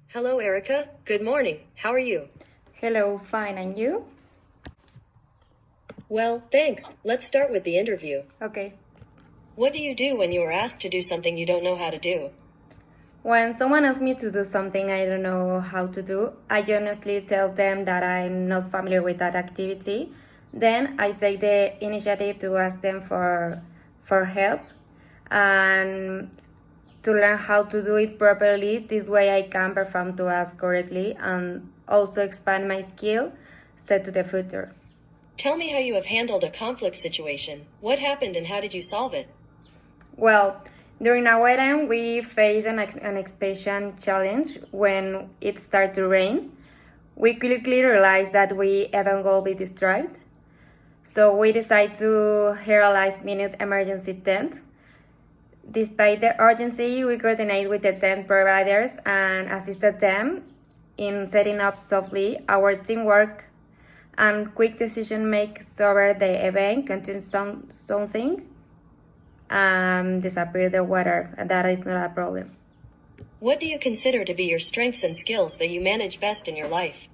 Hello, Erica. Good morning. How are you? Hello, fine, and you? Well, thanks. Let's start with the interview. Okay. What do you do when you are asked to do something you don't know how to do? When someone asks me to do something I don't know how to do, I honestly tell them that I'm not familiar with that activity. Then I take the initiative to ask them for help and to learn how to do it properly. This way I can perform to ask correctly and also expand my skill set to the future. Tell me how you have handled a conflict situation. What happened and how did you solve it? Well, during our wedding, we faced an unexpected challenge when it started to rain. We quickly realized that we even will be destroyed. So we decided to hire a last-minute emergency tent. Despite the urgency, we coordinated with the tent providers and assisted them in setting up softly. Our teamwork and quick decision makes over the event contain something disappear the water. That is not a problem. What do you consider to be your strengths and skills that you manage best in your life?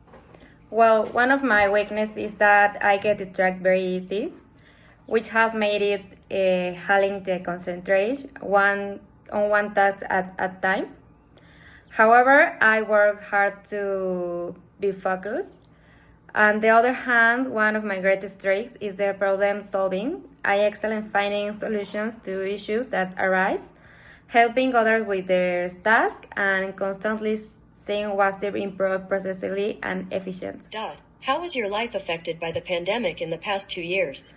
Well, one of my weaknesses is that I get distracted very easy, which has made it hauling the concentration on one task at a time. However, I work hard to be focused. On the other hand, one of my greatest strengths is the problem solving. I excel in finding solutions to issues that arise, helping others with their tasks, and constantly seeing ways to improve processively and efficient. How was your life affected by the pandemic in the past 2 years?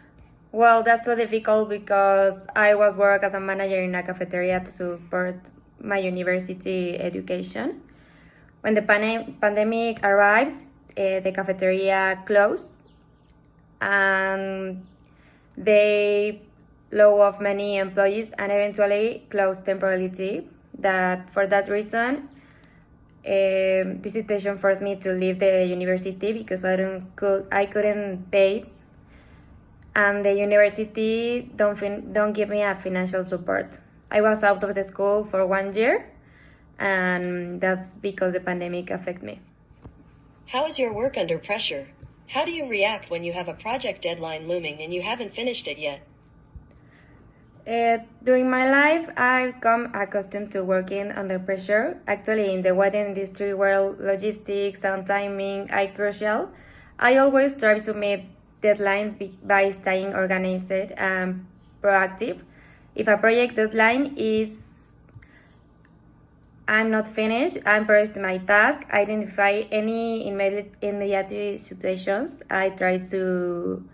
Well, that's so difficult because I was work as a manager in a cafeteria to support my university education. When the pandemic arrives, the cafeteria closed and they laid off many employees and eventually closed temporarily. That for that reason, this situation forced me to leave the university because I couldn't pay, and the university don't give me a financial support. I was out of the school for 1 year, and that's because the pandemic affected me. How is your work under pressure? How do you react when you have a project deadline looming and you haven't finished it yet? During my life, I've come accustomed to working under pressure. Actually, in the wedding industry, where logistics and timing are crucial, I always strive to meet deadlines by staying organized and proactive. If a project deadline is I'm not finished, I'm progressing my task, identify any immediate situations. I try to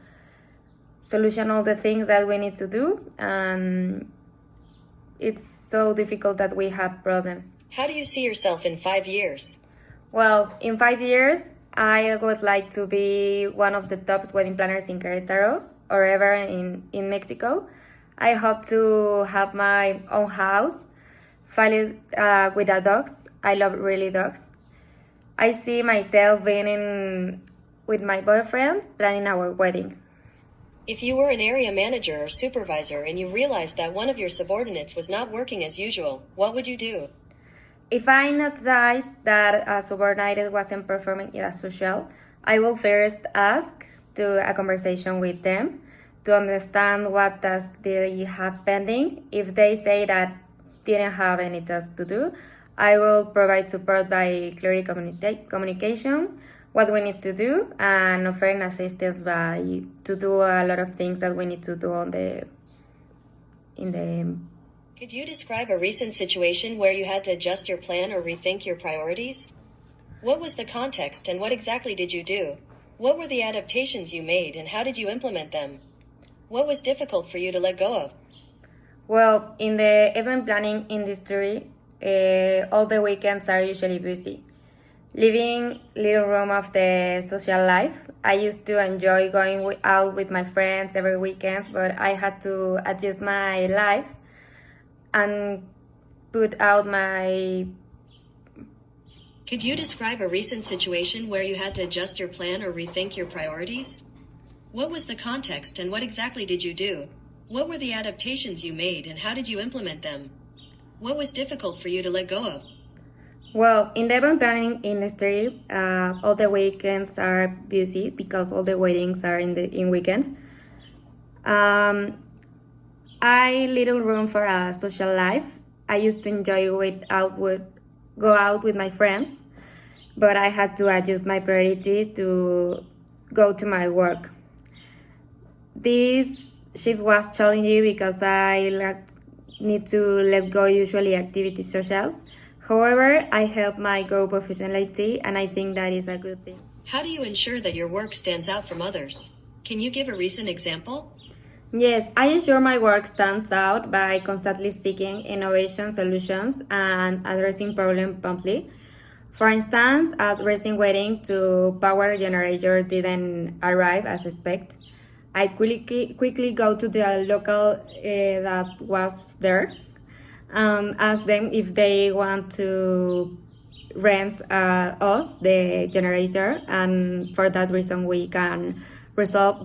solution all the things that we need to do, and it's so difficult that we have problems. How do you see yourself in 5 years? Well, in 5 years, I would like to be one of the top wedding planners in Querétaro or ever in Mexico. I hope to have my own house, filled with the dogs. I love really dogs. I see myself being with my boyfriend planning our wedding. If you were an area manager or supervisor and you realized that one of your subordinates was not working as usual, what would you do? If I noticed that a subordinate wasn't performing as usual, I will first ask to a conversation with them to understand what tasks they have pending. If they say that didn't have any task to do, I will provide support by clear communication, what we need to do, and offering assistance by to do a lot of things that we need to do in the. Could you describe a recent situation where you had to adjust your plan or rethink your priorities? What was the context and what exactly did you do? What were the adaptations you made and how did you implement them? What was difficult for you to let go of? Well, in the event planning industry, all the weekends are usually busy. Leaving little room of the social life. I used to enjoy going out with my friends every weekend, but I had to adjust my life and put out my. Could you describe a recent situation where you had to adjust your plan or rethink your priorities? What was the context and what exactly did you do? What were the adaptations you made and how did you implement them? What was difficult for you to let go of? Well, in the event planning industry, all the weekends are busy because all the weddings are in weekend. Um, I little room for a social life. I used to enjoy go out with my friends, but I had to adjust my priorities to go to my work. This shift was challenging because need to let go usually activity socials. However, I help my grow professionality, and I think that is a good thing. How do you ensure that your work stands out from others? Can you give a recent example? Yes, I ensure my work stands out by constantly seeking innovation solutions and addressing problems promptly. For instance, at recent wedding, the power generator didn't arrive as expected. I quickly go to the local that was there, ask them if they want to rent us the generator, and for that reason we can resolve